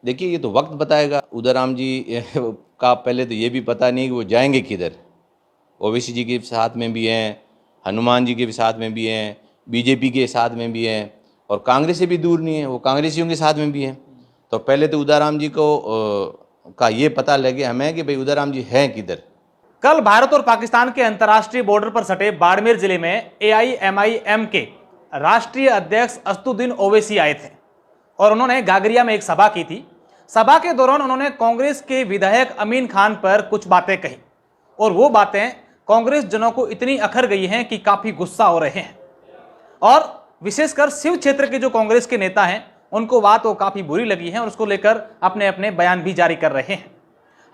देखिए, ये तो वक्त बताएगा। उदयराम जी का पहले तो ये भी पता नहीं कि वो जाएंगे किधर। ओवैसी जी के साथ में भी हैं, हनुमान जी के भी साथ में भी हैं, बीजेपी के साथ में भी हैं, और कांग्रेस से भी दूर नहीं है, वो कांग्रेसियों के साथ में भी हैं। तो पहले तो उदयराम जी को का ये पता लगे हमें कि भाई उदयराम जी हैं किधर। कल भारत और पाकिस्तान के अंतर्राष्ट्रीय बॉर्डर पर सटे बाड़मेर जिले में एआईएमआईएम के राष्ट्रीय अध्यक्ष असदुद्दीन ओवैसी आए थे और उन्होंने गागरिया में एक सभा की थी। सभा के दौरान उन्होंने कांग्रेस के विधायक अमीन खान पर कुछ बातें कही और वो बातें कांग्रेस जनों को इतनी अखर गई हैं कि काफी गुस्सा हो रहे हैं और विशेषकर शिव क्षेत्र के जो कांग्रेस के नेता हैं उनको बात वो काफी बुरी लगी है और उसको लेकर अपने अपने बयान भी जारी कर रहे हैं।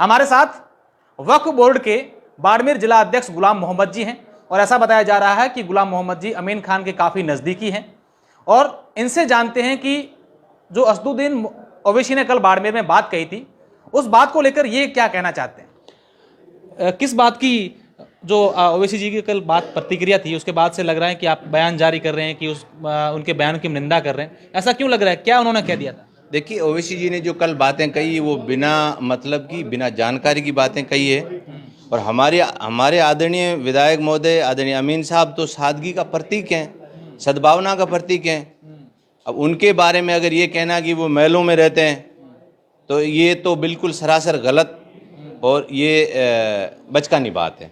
हमारे साथ वक्फ बोर्ड के बाड़मेर जिला अध्यक्ष गुलाम मोहम्मद जी हैं और ऐसा बताया जा रहा है कि गुलाम मोहम्मद जी अमीन खान के काफी नजदीकी हैं और इनसे जानते हैं कि जो असदुद्दीन ओवैसी ने कल बाड़मेर में बात कही थी उस बात को लेकर ये क्या कहना चाहते हैं। किस बात की जो ओवैसी जी की कल बात प्रतिक्रिया थी उसके बाद से लग रहा है कि आप बयान जारी कर रहे हैं कि उनके बयान की निंदा कर रहे हैं, ऐसा क्यों लग रहा है, क्या उन्होंने कह दिया था? देखिए, ओवैसी जी ने जो कल बातें कही वो बिना मतलब की, बिना जानकारी की बातें कही है। और हमारे आदरणीय विधायक महोदय आदरणीय अमीन साहब तो सादगी का प्रतीक हैं, सद्भावना का प्रतीक हैं। अब उनके बारे में अगर ये कहना कि वो महलों में रहते हैं तो ये तो बिल्कुल सरासर गलत और ये बचकानी बात है।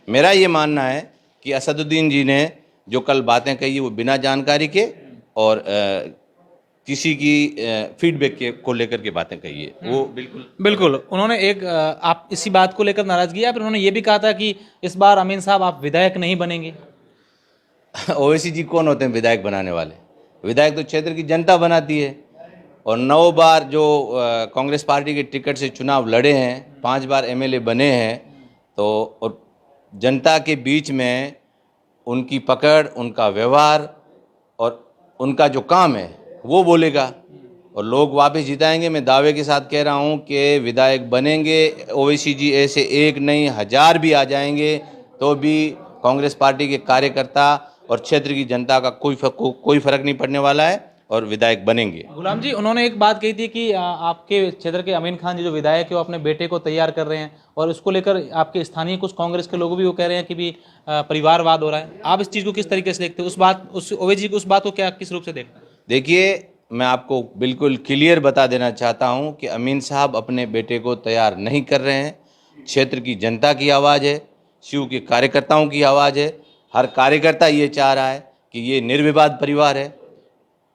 मेरा ये मानना है कि असदुद्दीन जी ने जो कल बातें कही वो बिना जानकारी के और किसी की फीडबैक के को लेकर के बातें कही है, वो बिल्कुल उन्होंने एक आप इसी बात को लेकर नाराजगी है, फिर उन्होंने ये भी कहा था कि इस बार अमीन साहब आप विधायक नहीं बनेंगे। ओवैसी जी कौन होते हैं विधायक बनाने वाले? विधायक तो क्षेत्र की जनता बनाती है और 9 बार जो कांग्रेस पार्टी के टिकट से चुनाव लड़े हैं, 5 बार एमएलए बने हैं, तो और जनता के बीच में उनकी पकड़, उनका व्यवहार और उनका जो काम है वो बोलेगा और लोग वापस जिताएंगे। मैं दावे के साथ कह रहा हूँ कि विधायक बनेंगे ओवैसी जी, ऐसे एक नहीं 1000 भी आ जाएंगे तो भी कांग्रेस पार्टी के कार्यकर्ता और क्षेत्र की जनता का कोई फर्क नहीं पड़ने वाला है और विधायक बनेंगे। गुलाम जी, उन्होंने एक बात कही थी कि आपके क्षेत्र के अमीन खान जी जो विधायक है वो अपने बेटे को तैयार कर रहे हैं और उसको लेकर आपके स्थानीय कुछ कांग्रेस के लोग भी वो कह रहे हैं कि भी परिवारवाद हो रहा है। आप इस चीज़ को किस तरीके से देखते हैं? उस ओवैसी जी की उस बात को क्या किस रूप से देखते हैं? देखिए, मैं आपको बिल्कुल क्लियर बता देना चाहता हूं कि अमीन साहब अपने बेटे को तैयार नहीं कर रहे हैं। क्षेत्र की जनता की आवाज़ है, शिव के कार्यकर्ताओं की आवाज़ है। हर कार्यकर्ता ये चाह रहा है कि ये निर्विवाद परिवार है,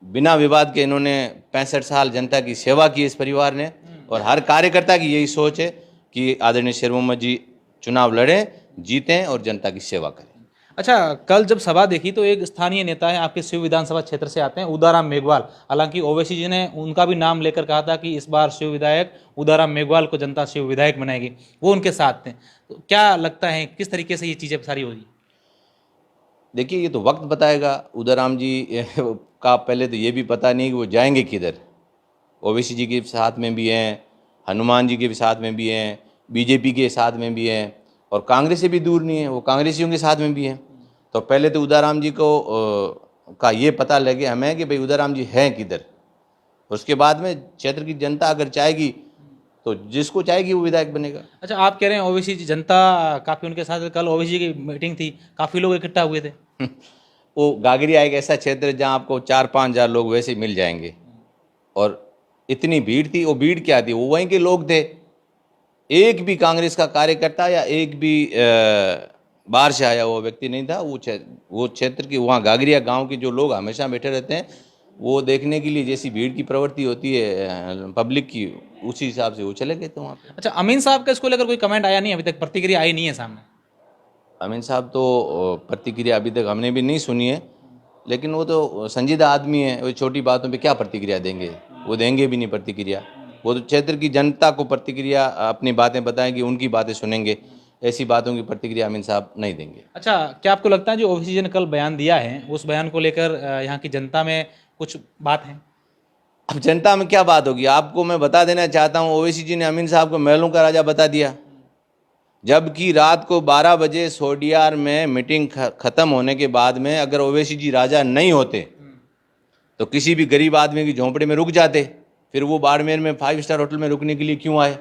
बिना विवाद के इन्होंने 65 साल जनता की सेवा की इस परिवार ने, और हर कार्यकर्ता की यही सोच है कि आदरणीय शेर मोहम्मद जी चुनाव लड़ें, जीतें और जनता की सेवा करें। अच्छा, कल जब सभा देखी तो एक स्थानीय नेता है आपके शिव विधानसभा क्षेत्र से आते हैं, उदाराम मेघवाल। हालांकि ओवैसी जी ने उनका भी नाम लेकर कहा था कि इस बार शिव विधायक उदाराम मेघवाल को जनता शिव विधायक बनाएगी, वो उनके साथ थे। तो क्या लगता है किस तरीके से ये चीज़ें सारी हो रही? देखिए, ये तो वक्त बताएगा। उदयराम जी का पहले तो ये भी पता नहीं कि वो जाएंगे किधर। ओवैसी जी के साथ में भी हैं, हनुमान जी के भी साथ में भी हैं, बीजेपी के साथ में भी हैं, और कांग्रेस से भी दूर नहीं है, वो कांग्रेसियों के साथ में भी हैं। तो पहले तो उदयराम जी को का ये पता लगे हमें कि भाई उदयराम जी हैं किधर। उसके बाद में क्षेत्र की जनता अगर चाहेगी तो जिसको चाहेगी वो विधायक बनेगा। अच्छा, आप कह रहे हैं ओवैसी जी जनता काफ़ी उनके साथ, कल ओवैसी की मीटिंग थी, काफ़ी लोग इकट्ठा हुए थे। वो गागरिया एक ऐसा क्षेत्र है जहाँ आपको 4-5 हज़ार लोग वैसे ही मिल जाएंगे, और इतनी भीड़ थी। वो भीड़ क्या थी, वो वहीं के लोग थे। एक भी कांग्रेस का कार्यकर्ता या एक भी बाहर से आया हुआ व्यक्ति नहीं था। वो क्षेत्र की, वहाँ गागरिया गांव के जो लोग हमेशा बैठे रहते हैं, वो देखने के लिए जैसी भीड़ की प्रवृत्ति होती है पब्लिक की, उसी हिसाब से वो चले गए थे वहाँ पे। अच्छा, अमीन साहब का इसको लेकर कोई कमेंट आया नहीं, अभी तक प्रतिक्रिया आई नहीं है सामने? अमीन साहब तो प्रतिक्रिया अभी तक हमने भी नहीं सुनी है, लेकिन वो तो संजीदा आदमी है, वो छोटी बातों पे क्या प्रतिक्रिया देंगे, वो देंगे भी नहीं प्रतिक्रिया। वो तो क्षेत्र की जनता को प्रतिक्रिया, अपनी बातें बताएंगे, उनकी बातें सुनेंगे, ऐसी बातों की प्रतिक्रिया अमीन साहब नहीं देंगे। अच्छा, क्या आपको लगता है जो ओवैसी जी ने कल बयान दिया है उस बयान को लेकर यहाँ की जनता में कुछ बात है? अब जनता में क्या बात होगी, आपको मैं बता देना चाहता हूँ, ओवैसी जी ने अमीन साहब को महलों का राजा बता दिया, जबकि रात को 12 बजे सोडियार में मीटिंग खत्म होने के बाद में अगर ओवैसी जी राजा नहीं होते तो किसी भी गरीब आदमी की झोंपड़ी में रुक जाते। फिर वो बाड़मेर में 5 स्टार होटल में रुकने के लिए क्यों आए?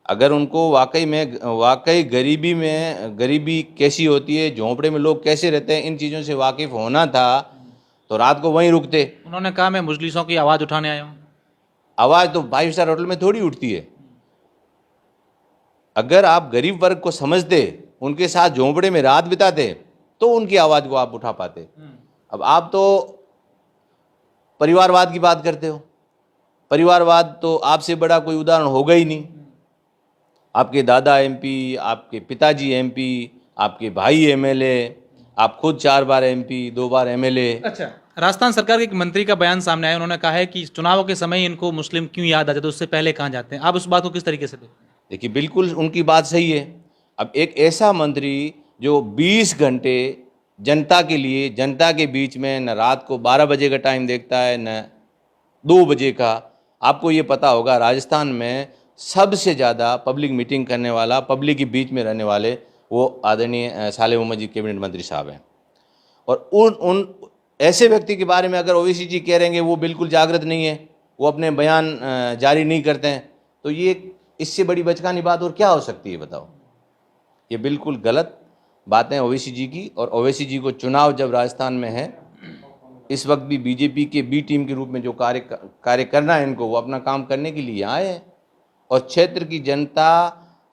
अगर उनको वाकई गरीबी कैसी होती है, झोंपड़े में लोग कैसे रहते हैं, इन चीज़ों से वाकिफ होना था तो रात को वहीं रुकते। उन्होंने कहा मैं मुजलिसों की आवाज़ उठाने आया हूँ। आवाज़ तो 5 स्टार होटल में थोड़ी उठती है। अगर आप गरीब वर्ग को समझते, उनके साथ झोंपड़े में रात बिताते, तो उनकी आवाज़ को आप उठा पाते। अब आप तो परिवारवाद की बात करते हो। परिवारवाद तो आपसे बड़ा कोई उदाहरण होगा ही नहीं। आपके दादा एमपी, आपके पिताजी एमपी, आपके भाई एमएलए, आप खुद 4 बार एमपी, 2 बार एमएलए। अच्छा, राजस्थान सरकार के एक मंत्री का बयान सामने आया, उन्होंने कहा है कि चुनाव के समय इनको मुस्लिम क्यों याद आ जाते, उससे पहले कहाँ जाते हैं। आप उस बात को किस तरीके से देखते हैं? देखिए, बिल्कुल उनकी बात सही है। अब एक ऐसा मंत्री जो 20 घंटे जनता के लिए, जनता के बीच में, न रात को 12 बजे का टाइम देखता है न 2 बजे का। आपको ये पता होगा राजस्थान में सबसे ज़्यादा पब्लिक मीटिंग करने वाला, पब्लिक के बीच में रहने वाले वो आदरणीय सालेह मोहम्मद जी कैबिनेट मंत्री साहब हैं। और उन ऐसे व्यक्ति के बारे में अगर ओवैसी जी कह रहे हैं वो बिल्कुल जागृत नहीं है, वो अपने बयान जारी नहीं करते हैं, तो ये इससे बड़ी बचकानी बात और क्या हो सकती है बताओ। ये बिल्कुल गलत बातें ओवैसी जी की। और ओवैसी जी को चुनाव जब राजस्थान में है, इस वक्त भी बीजेपी के बी टीम के रूप में जो कार्य करना है इनको, वो अपना काम करने के लिए आए हैं। और क्षेत्र की जनता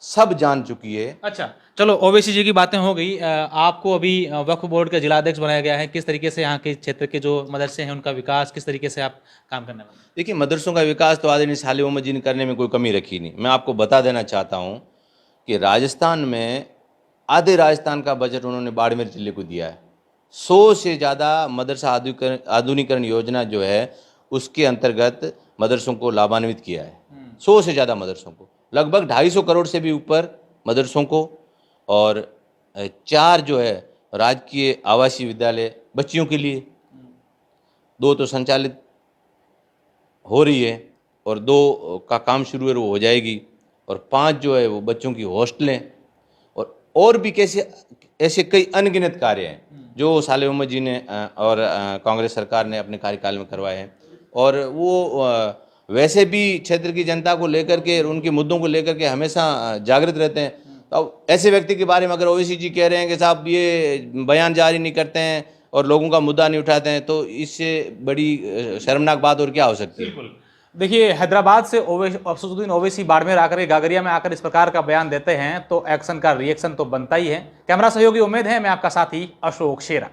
सब जान चुकी है। अच्छा, चलो ओवैसी जी की बातें हो गई। आपको अभी वक्फ बोर्ड का जिलाध्यक्ष बनाया गया है, किस तरीके से यहाँ के क्षेत्र के जो मदरसे हैं उनका विकास, किस तरीके से आप काम करने वाले? देखिए, मदरसों का विकास तो आदरणीय सालेह मोहम्मद जी ने करने में कोई कमी रखी नहीं। मैं आपको बता देना चाहता हूँ कि राजस्थान में आधे राजस्थान का बजट उन्होंने बाड़मेर जिले को दिया है। 100 से ज़्यादा मदरसा आधुनिकीकरण योजना जो है उसके अंतर्गत मदरसों को लाभान्वित किया है। 100 से ज़्यादा मदरसों को, लगभग 250 करोड़ से भी ऊपर मदरसों को। और 4 जो है राजकीय आवासीय विद्यालय बच्चियों के लिए, 2 तो संचालित हो रही है और 2 का काम शुरू है, वो हो जाएगी। और 5 जो है वो बच्चों की हॉस्टलें और भी कैसे ऐसे कई अनगिनत कार्य हैं जो सालेह मोहम्मद जी ने और कांग्रेस सरकार ने अपने कार्यकाल में करवाए हैं। और वो वैसे भी क्षेत्र की जनता को लेकर के, उनके मुद्दों को लेकर के हमेशा जागृत रहते हैं। तो अब ऐसे व्यक्ति के बारे में अगर ओवैसी जी कह रहे हैं कि साहब ये बयान जारी नहीं करते हैं और लोगों का मुद्दा नहीं उठाते हैं, तो इससे बड़ी शर्मनाक बात और क्या हो सकती है। देखिए, हैदराबाद से असदुद्दीन ओवैसी बाड़मेर आकर, गागरिया में आकर इस प्रकार का बयान देते हैं तो एक्शन का रिएक्शन तो बनता ही है। कैमरा सहयोगी उम्मीद है मैं आपका साथी अशोक शेरा।